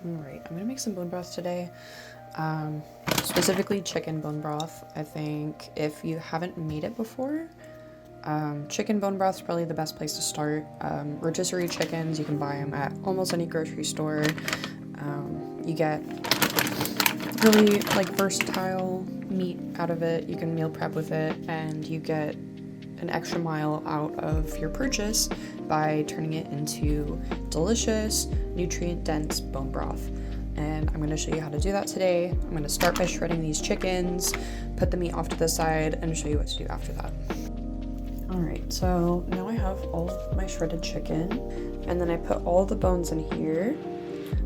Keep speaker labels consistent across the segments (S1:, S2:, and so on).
S1: Alright, I'm gonna make some bone broth today. Specifically chicken bone broth. I think if you haven't made it before, chicken bone broth is probably the best place to start. Rotisserie chickens, you can buy them at almost any grocery store. You get really like versatile meat out of it. You can meal prep with it, and you get an extra mile out of your purchase by turning it into delicious, nutrient-dense bone broth. And I'm going to show you how to do that today. I'm going to start by shredding these chickens, put the meat off to the side, and show you what to do after that. Alright, so now I have all of my shredded chicken, and then I put all the bones in here.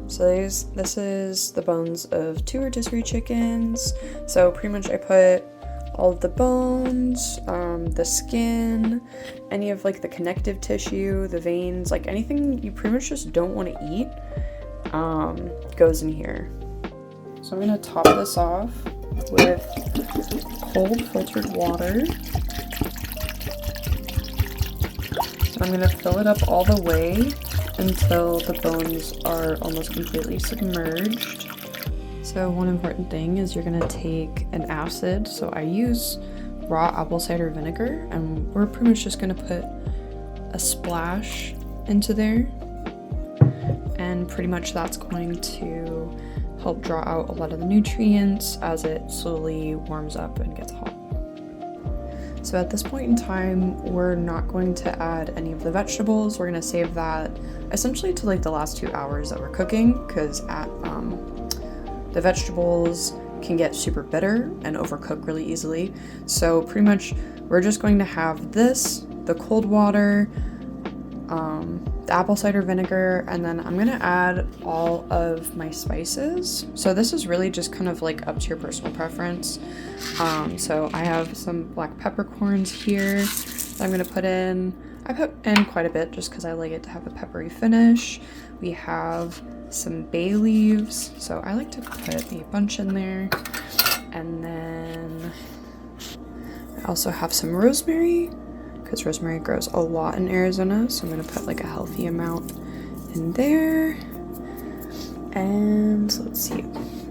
S1: So this is the bones of 2 rotisserie chickens. So pretty much I put all of the bones, the skin, any of like the connective tissue, the veins, like anything you pretty much just don't want to eat, goes in here. So I'm gonna top this off with cold filtered water. And I'm gonna fill it up all the way until the bones are almost completely submerged. So one important thing is you're gonna take an acid. So I use raw apple cider vinegar, and we're pretty much just gonna put a splash into there. And pretty much that's going to help draw out a lot of the nutrients as it slowly warms up and gets hot. So at this point in time, we're not going to add any of the vegetables. We're gonna save that essentially to like the last 2 hours that we're cooking, because the vegetables can get super bitter and overcook really easily. So pretty much we're just going to have this, the cold water, the apple cider vinegar, and then I'm gonna add all of my spices. So this is really just kind of like up to your personal preference. So I have some black peppercorns here that I'm gonna put in. I put in quite a bit just because I like it to have a peppery finish. We have some bay leaves, so I like to put a bunch in there. And then I also have some rosemary, because rosemary grows a lot in Arizona, so I'm gonna put like a healthy amount in there. And let's see,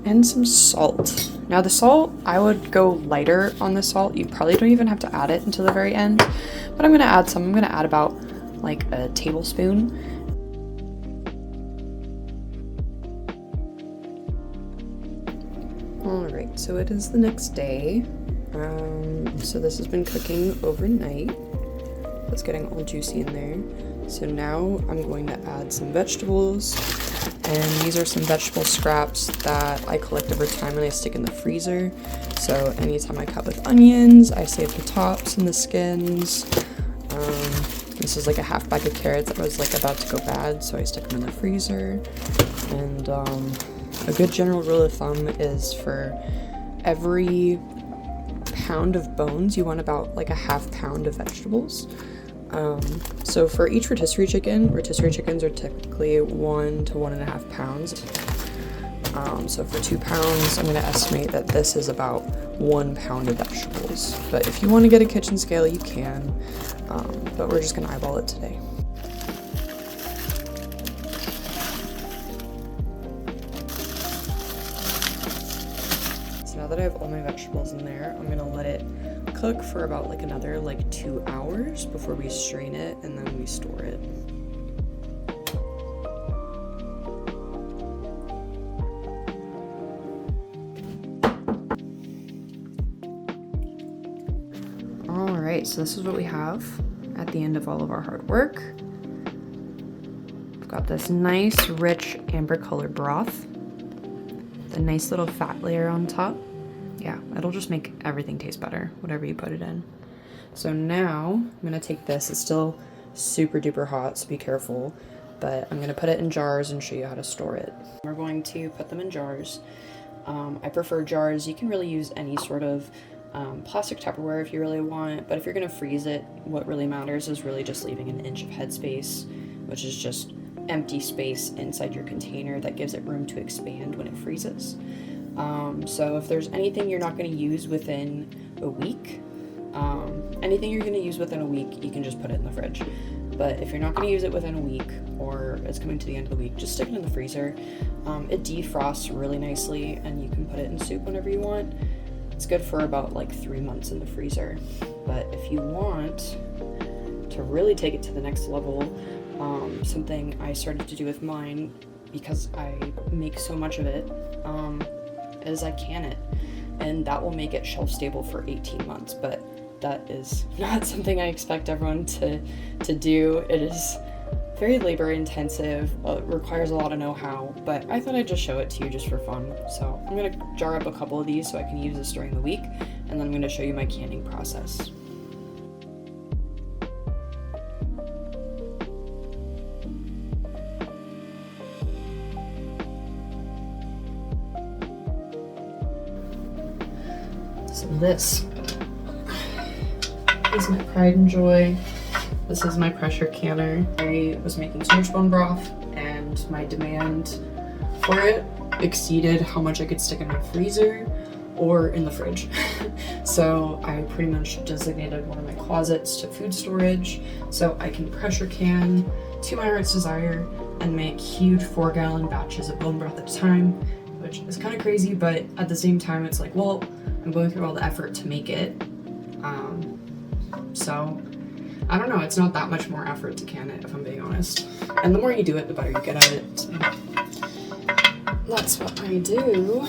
S1: and some salt. Now the salt, I would go lighter on the salt. You probably don't even have to add it until the very end, but I'm gonna add some. I'm gonna add about like a tablespoon. Alright, so it is the next day. So this has been cooking overnight. It's getting all juicy in there. So now I'm going to add some vegetables, and these are some vegetable scraps that I collect over time and I stick in the freezer. So anytime I cut with onions, I save the tops and the skins. This is like a half bag of carrots that was like about to go bad, so I stick them in the freezer. And a good general rule of thumb is for every pound of bones, you want about like a half pound of vegetables. So for each rotisserie chickens are typically 1 to 1.5 pounds. So for 2 pounds, I'm going to estimate that this is about 1 pound of vegetables. But if you want to get a kitchen scale, you can. But we're just going to eyeball it today. So now that I have all my vegetables in there, I'm going to let it cook for about like another 2 hours before we strain it and then we store it. Alright, so this is what we have at the end of all of our hard work. We've got this nice, rich, amber colored broth. The nice little fat layer on top. Yeah, it'll just make everything taste better, whatever you put it in. So now I'm gonna take this. It's still super duper hot, so be careful. But I'm gonna put it in jars and show you how to store it. We're going to put them in jars. I prefer jars. You can really use any sort of plastic Tupperware if you really want. But if you're gonna freeze it, what really matters is really just leaving an inch of headspace, which is just empty space inside your container that gives it room to expand when it freezes. So if there's anything you're not going to use within a week, Anything you're going to use within a week, you can just put it in the fridge. But if you're not going to use it within a week, or it's coming to the end of the week, just stick it in the freezer. It defrosts really nicely, and you can put it in soup whenever you want. It's good for about like 3 months in the freezer. But if you want to really take it to the next level, something I started to do with mine, because I make so much of it, is I can it, and that will make it shelf stable for 18 months. But that is not something I expect everyone to do. It is very labor intensive, requires a lot of know-how, but I thought I'd just show it to you just for fun. So I'm gonna jar up a couple of these so I can use this during the week, and then I'm gonna show you my canning process. So this is my pride and joy. This is my pressure canner. I was making so much bone broth, and my demand for it exceeded how much I could stick in my freezer or in the fridge. So I pretty much designated one of my closets to food storage so I can pressure can to my heart's desire and make huge 4-gallon batches of bone broth at a time, which is kind of crazy, but at the same time it's like, well, I'm going through all the effort to make it. So I don't know, it's not that much more effort to can it, if I'm being honest. And the more you do it, the better you get at it. So that's what I do.